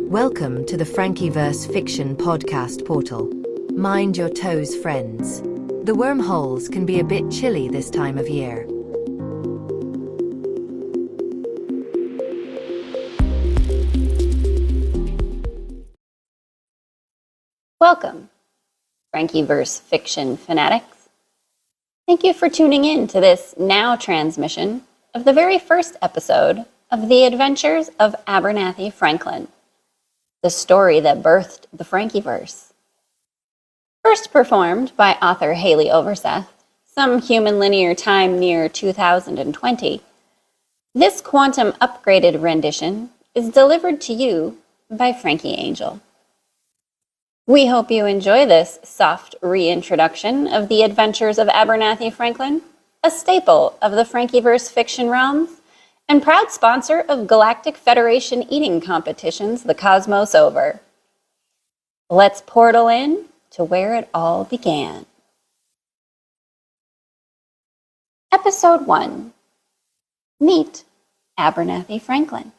Welcome to the FrankiVerse Fiction podcast portal. Mind your toes, friends. The wormholes can be a bit chilly this time of year. Welcome, FrankiVerse Fiction Fanatics. Thank you for tuning in to this now transmission of the very first episode of the Adventures of Abernathy Franklin, the story that birthed the FrankiVerse. First performed by author Haleigh Overseth, some human linear time near 2020, this quantum upgraded rendition is delivered to you by Franki Angel. We hope you enjoy this soft reintroduction of the Adventures of Abernathy Franklin, a staple of the FrankiVerse fiction realms, and proud sponsor of Galactic Federation eating competitions the cosmos over. Let's portal in to where it all began. Episode 1. Meet Abernathy Franklin.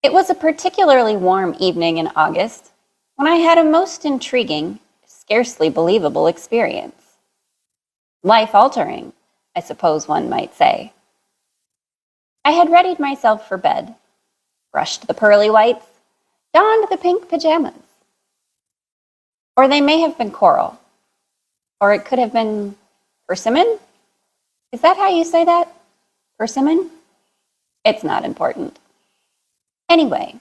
It was a particularly warm evening in August when I had a most intriguing, scarcely believable experience. Life-altering, I suppose one might say. I had readied myself for bed, brushed the pearly whites, donned the pink pajamas. Or they may have been coral. Or it could have been persimmon? Is that how you say that? Persimmon? It's not important. Anyway,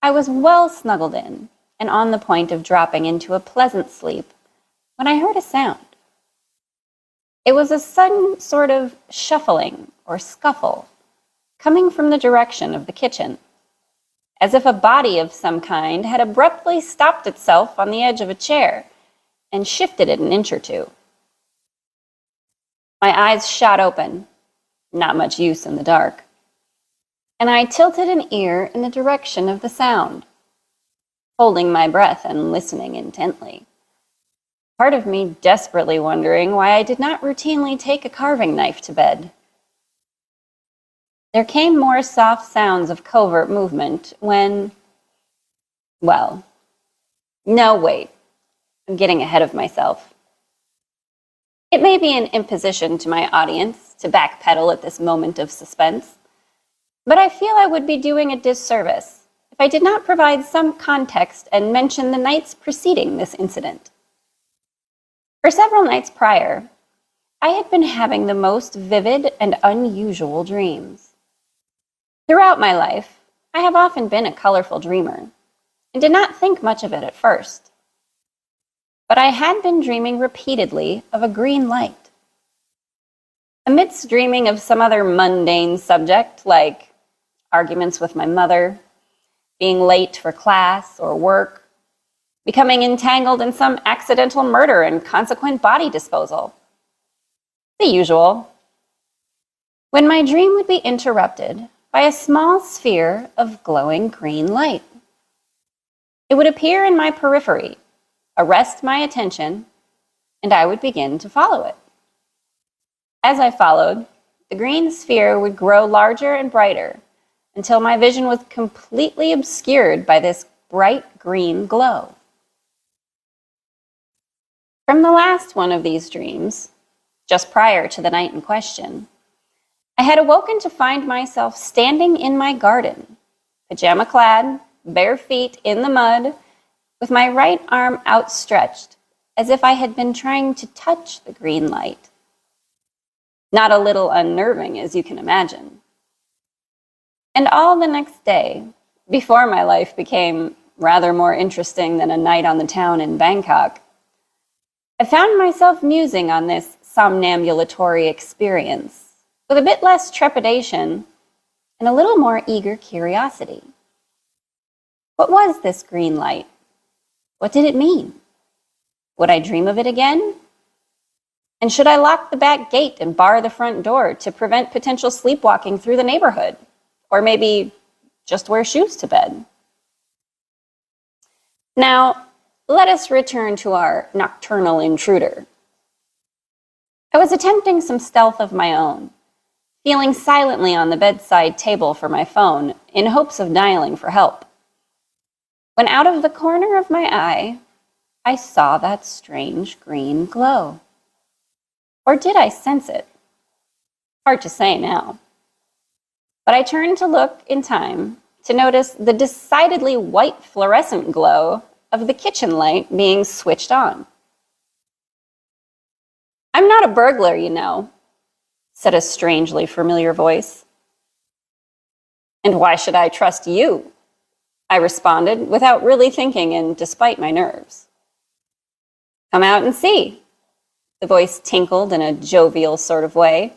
I was well snuggled in and on the point of dropping into a pleasant sleep when I heard a sound. It was a sudden sort of shuffling or scuffle coming from the direction of the kitchen, as if a body of some kind had abruptly stopped itself on the edge of a chair and shifted it an inch or two. My eyes shot open, not much use in the dark, and I tilted an ear in the direction of the sound, holding my breath and listening intently. Part of me desperately wondering why I did not routinely take a carving knife to bed. There came more soft sounds of covert movement when, well, no, wait, I'm getting ahead of myself. It may be an imposition to my audience to backpedal at this moment of suspense, but I feel I would be doing a disservice if I did not provide some context and mention the nights preceding this incident. For several nights prior, I had been having the most vivid and unusual dreams. Throughout my life, I have often been a colorful dreamer and did not think much of it at first. But I had been dreaming repeatedly of a green light. Amidst dreaming of some other mundane subject, like arguments with my mother, being late for class or work, becoming entangled in some accidental murder and consequent body disposal. The usual. When my dream would be interrupted by a small sphere of glowing green light. It would appear in my periphery, arrest my attention, and I would begin to follow it. As I followed, the green sphere would grow larger and brighter until my vision was completely obscured by this bright green glow. From the last one of these dreams, just prior to the night in question, I had awoken to find myself standing in my garden, pajama-clad, bare feet in the mud, with my right arm outstretched, as if I had been trying to touch the green light. Not a little unnerving, as you can imagine. And all the next day, before my life became rather more interesting than a night on the town in Bangkok, I found myself musing on this somnambulatory experience with a bit less trepidation and a little more eager curiosity. What was this green light? What did it mean? Would I dream of it again? And should I lock the back gate and bar the front door to prevent potential sleepwalking through the neighborhood? Or maybe just wear shoes to bed? Now, let us return to our nocturnal intruder. I was attempting some stealth of my own, feeling silently on the bedside table for my phone in hopes of dialing for help. When out of the corner of my eye, I saw that strange green glow. Or did I sense it? Hard to say now. But I turned to look in time to notice the decidedly white fluorescent glow of the kitchen light being switched on. "I'm not a burglar, you know," said a strangely familiar voice. "And why should I trust you?" I responded without really thinking and despite my nerves. "Come out and see," the voice tinkled in a jovial sort of way.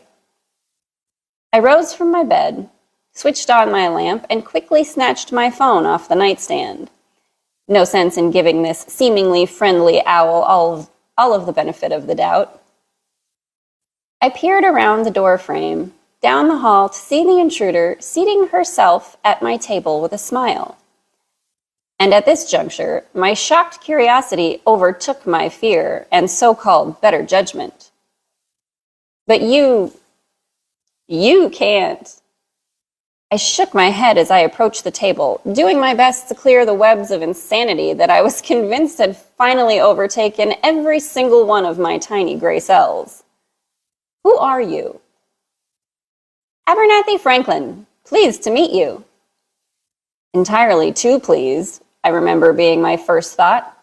I rose from my bed, switched on my lamp, and quickly snatched my phone off the nightstand. No sense in giving this seemingly friendly owl all of the benefit of the doubt. I peered around the door frame, down the hall to see the intruder seating herself at my table with a smile. And at this juncture, my shocked curiosity overtook my fear and so-called better judgment. "But you can't." I shook my head as I approached the table, doing my best to clear the webs of insanity that I was convinced had finally overtaken every single one of my tiny gray cells. "Who are you?" "Abernathy Franklin. Pleased to meet you." Entirely too pleased, I remember being my first thought.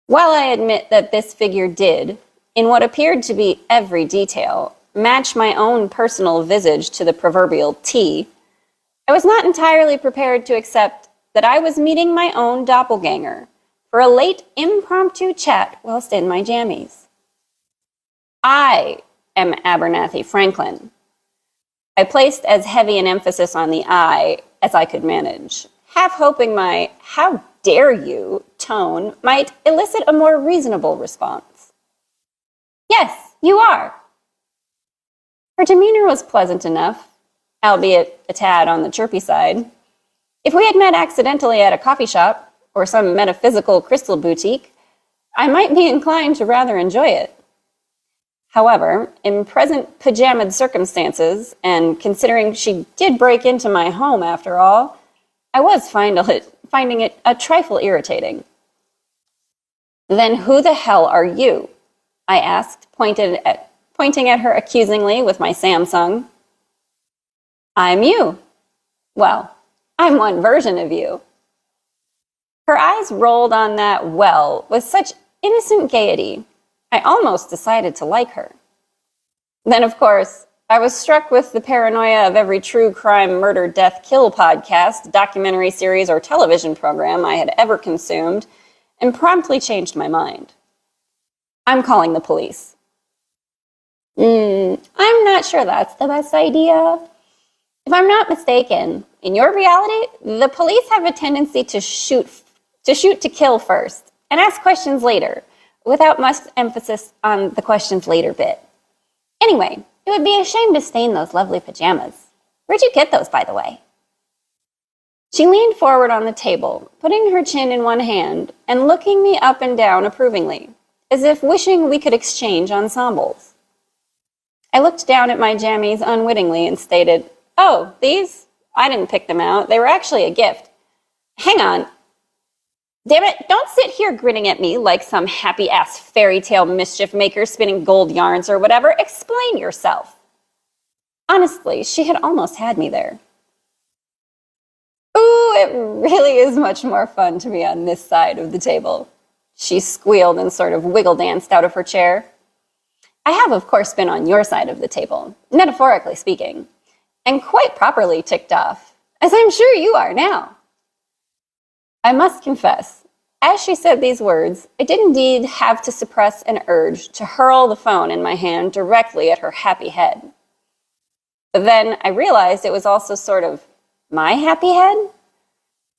While I admit that this figure did, in what appeared to be every detail, match my own personal visage to the proverbial T, I was not entirely prepared to accept that I was meeting my own doppelganger for a late impromptu chat whilst in my jammies. "I am Abernathy Franklin." I placed as heavy an emphasis on the I as I could manage, half hoping my "how dare you" tone might elicit a more reasonable response. "Yes, you are." Her demeanor was pleasant enough, albeit a tad on the chirpy side. If we had met accidentally at a coffee shop or some metaphysical crystal boutique, I might be inclined to rather enjoy it. However, in present pajamaed circumstances, and considering she did break into my home after all, I was finding it a trifle irritating. "Then who the hell are you?" I asked, pointing at her accusingly with my Samsung. "I'm you. Well, I'm one version of you." Her eyes rolled on that "well" with such innocent gaiety, I almost decided to like her. Then, of course, I was struck with the paranoia of every true crime, murder, death, kill podcast, documentary series, or television program I had ever consumed, and promptly changed my mind. "I'm calling the police." I'm not sure that's the best idea. If I'm not mistaken, in your reality, the police have a tendency to shoot to kill first and ask questions later, without much emphasis on the questions later bit. Anyway, it would be a shame to stain those lovely pajamas. Where'd you get those, by the way? She leaned forward on the table, putting her chin in one hand and looking me up and down approvingly, as if wishing we could exchange ensembles. I looked down at my jammies unwittingly and stated, "Oh, these? I didn't pick them out. They were actually a gift. Hang on. Damn it, don't sit here grinning at me like some happy-ass fairy tale mischief maker spinning gold yarns or whatever. Explain yourself." Honestly, she had almost had me there. "Ooh, it really is much more fun to be on this side of the table," she squealed and sort of wiggle danced out of her chair. "I have, of course, been on your side of the table, metaphorically speaking, and quite properly ticked off, as I'm sure you are now." I must confess, as she said these words, I did indeed have to suppress an urge to hurl the phone in my hand directly at her happy head. But then I realized it was also sort of my happy head,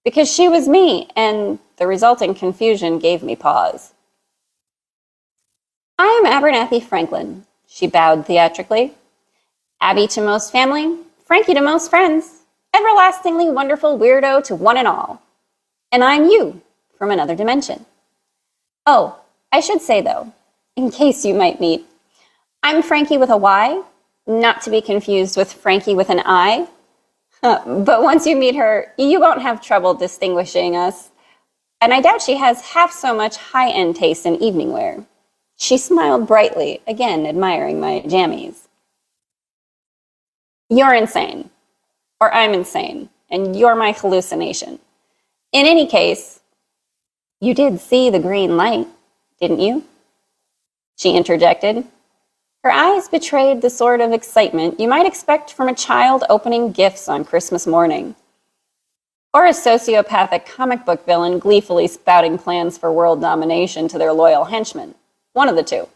because she was me, and the resulting confusion gave me pause. "I am Abernathy Franklin," she bowed theatrically. "Abby to most family, Frankie to most friends, everlastingly wonderful weirdo to one and all. And I'm you, from another dimension. Oh, I should say, though, in case you might meet. I'm Franki with a Y, not to be confused with Frankie with an I. But once you meet her, you won't have trouble distinguishing us. And I doubt she has half so much high-end taste in evening wear. She smiled brightly, again admiring my jammies. You're insane. Or I'm insane, and you're my hallucination. In any case, you did see the green light, didn't you? She interjected. Her eyes betrayed the sort of excitement you might expect from a child opening gifts on Christmas morning. Or a sociopathic comic book villain gleefully spouting plans for world domination to their loyal henchmen. One of the two.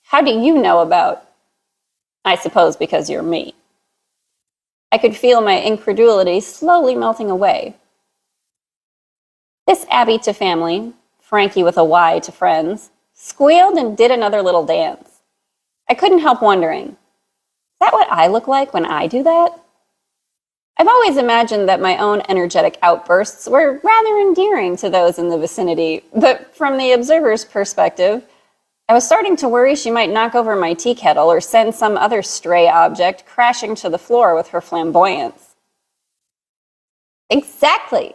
How do you know about? I suppose because you're me. I could feel my incredulity slowly melting away. This Abby to family, Frankie with a Y to friends, squealed and did another little dance. I couldn't help wondering, is that what I look like when I do that? I've always imagined that my own energetic outbursts were rather endearing to those in the vicinity, but from the observer's perspective, I was starting to worry she might knock over my tea kettle or send some other stray object crashing to the floor with her flamboyance. Exactly.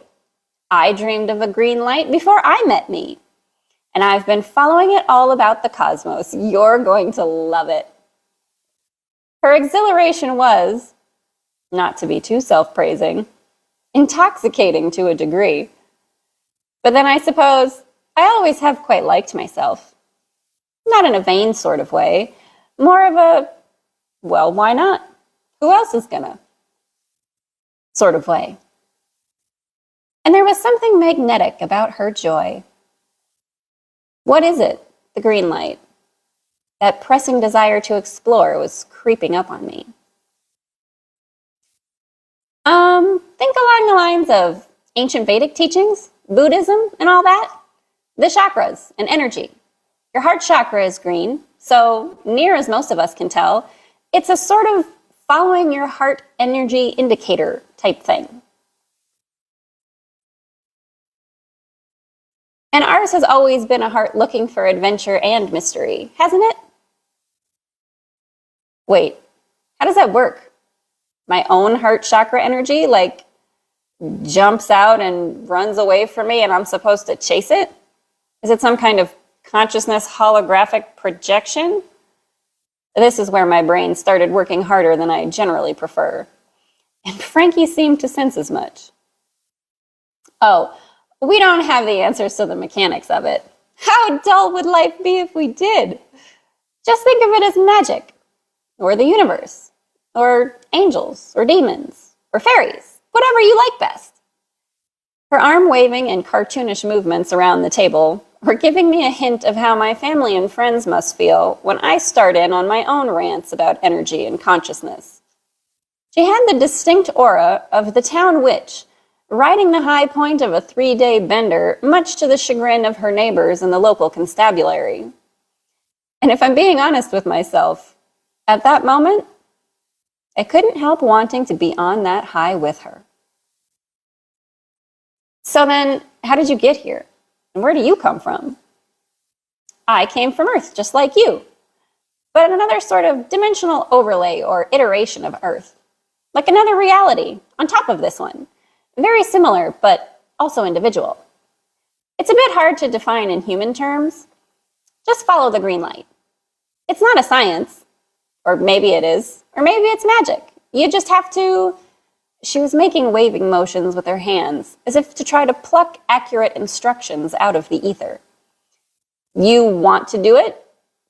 I dreamed of a green light before I met me. And I've been following it all about the cosmos. You're going to love it. Her exhilaration was, not to be too self-praising, intoxicating to a degree. But then I suppose I always have quite liked myself. Not in a vain sort of way, more of a, well, why not? Who else is gonna? Sort of way. And there was something magnetic about her joy. What is it, the green light? That pressing desire to explore was creeping up on me. Think along the lines of ancient Vedic teachings, Buddhism, and all that. The chakras and energy. Your heart chakra is green, so near as most of us can tell, it's a sort of following your heart energy indicator type thing. And ours has always been a heart looking for adventure and mystery, hasn't it? Wait, how does that work? My own heart chakra energy, like, jumps out and runs away from me and I'm supposed to chase it? Is it some kind of consciousness holographic projection? This is where my brain started working harder than I generally prefer. And Frankie seemed to sense as much. Oh, we don't have the answers to the mechanics of it. How dull would life be if we did? Just think of it as magic, or the universe, or angels, or demons, or fairies, whatever you like best. Her arm waving and cartoonish movements around the table were giving me a hint of how my family and friends must feel when I start in on my own rants about energy and consciousness. She had the distinct aura of the town witch, riding the high point of a 3-day bender, much to the chagrin of her neighbors and the local constabulary. And if I'm being honest with myself, at that moment, I couldn't help wanting to be on that high with her. So then, how did you get here? And where do you come from? I came from Earth, just like you, but another sort of dimensional overlay or iteration of Earth, like another reality on top of this one. Very similar, but also individual. It's a bit hard to define in human terms. Just follow the green light. It's not a science, or maybe it is, or maybe it's magic. You just have to... She was making waving motions with her hands, as if to try to pluck accurate instructions out of the ether. You want to do it,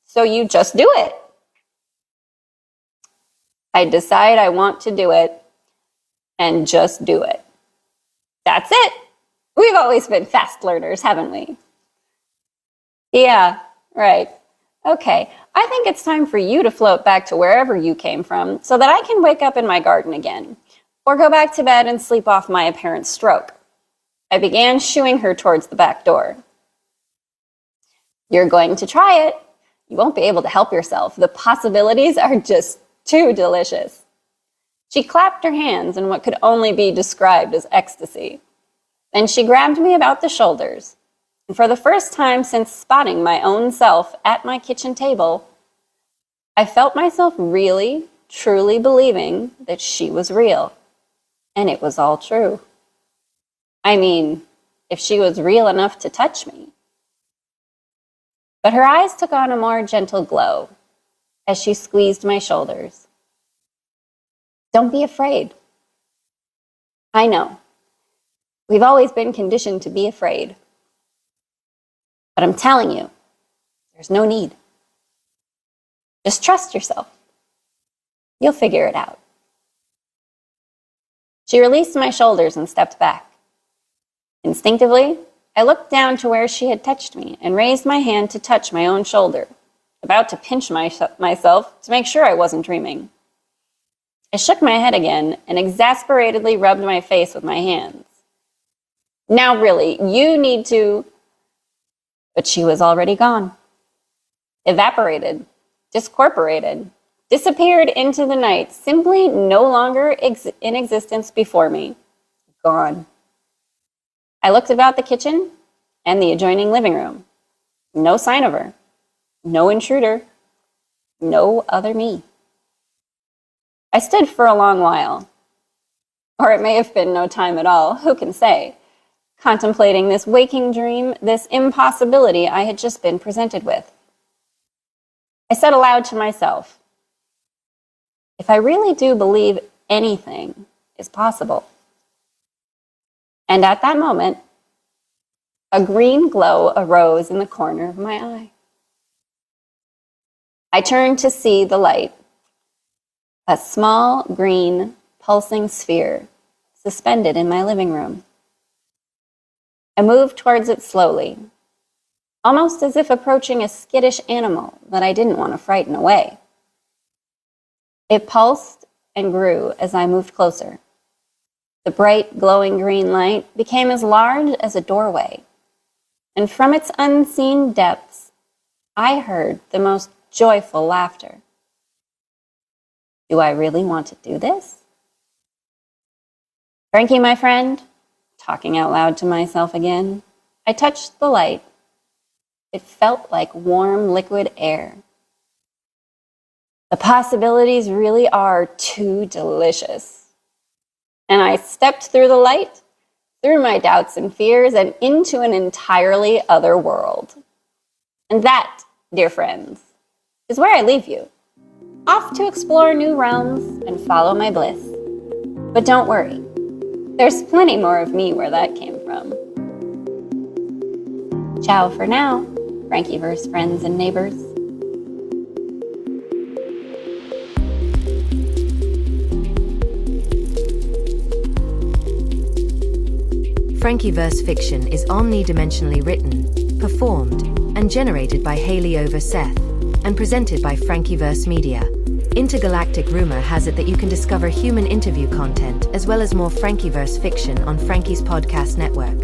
so you just do it. I decide I want to do it, and just do it. That's it. We've always been fast learners, haven't we? Yeah, right. Okay, I think it's time for you to float back to wherever you came from so that I can wake up in my garden again, or go back to bed and sleep off my apparent stroke. I began shooing her towards the back door. You're going to try it. You won't be able to help yourself. The possibilities are just too delicious. She clapped her hands in what could only be described as ecstasy. Then she grabbed me about the shoulders And for the first time since spotting my own self at my kitchen table, I felt myself really, truly believing that she was real. And it was all true. I mean, if she was real enough to touch me. But her eyes took on a more gentle glow as she squeezed my shoulders. Don't be afraid. I know. We've always been conditioned to be afraid. But I'm telling you, there's no need. Just trust yourself. You'll figure it out. She released my shoulders and stepped back. Instinctively, I looked down to where she had touched me and raised my hand to touch my own shoulder, about to pinch myself to make sure I wasn't dreaming. I shook my head again and exasperatedly rubbed my face with my hands. Now really, you need to... But she was already gone. Evaporated, discorporated, disappeared into the night, simply no longer in existence before me. Gone. I looked about the kitchen and the adjoining living room. No sign of her. No intruder. No other me. I stood for a long while. Or it may have been no time at all, who can say? Contemplating this waking dream, this impossibility I had just been presented with. I said aloud to myself, if I really do believe anything is possible. And at that moment, a green glow arose in the corner of my eye. I turned to see the light, a small green pulsing sphere suspended in my living room. I moved towards it slowly, almost as if approaching a skittish animal that I didn't want to frighten away. It pulsed and grew as I moved closer. The bright, glowing green light became as large as a doorway, and from its unseen depths, I heard the most joyful laughter. Do I really want to do this? Frankie, my friend, talking out loud to myself again, I touched the light. It felt like warm liquid air. The possibilities really are too delicious. And I stepped through the light, through my doubts and fears, and into an entirely other world. And that, dear friends, is where I leave you, off to explore new realms and follow my bliss. But don't worry, there's plenty more of me where that came from. Ciao for now, FrankiVerse friends and neighbors. FrankiVerse fiction is omnidimensionally written, performed, and generated by Haleigh Overseth, and presented by FrankiVerse Media. Intergalactic rumor has it that you can discover human interview content as well as more FrankiVerse fiction on Frankie's podcast network.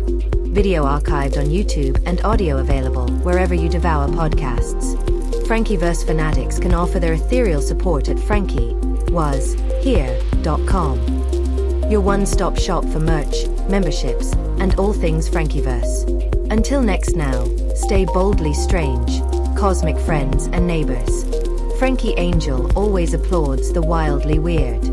Video archived on YouTube and audio available wherever you devour podcasts. FrankiVerse Fanatics can offer their ethereal support at FrankiWasHere.com. Your one-stop shop for merch, memberships, and all things FrankiVerse. Until next now, stay boldly strange, cosmic friends and neighbors. Franki Angel always applauds the wildly weird.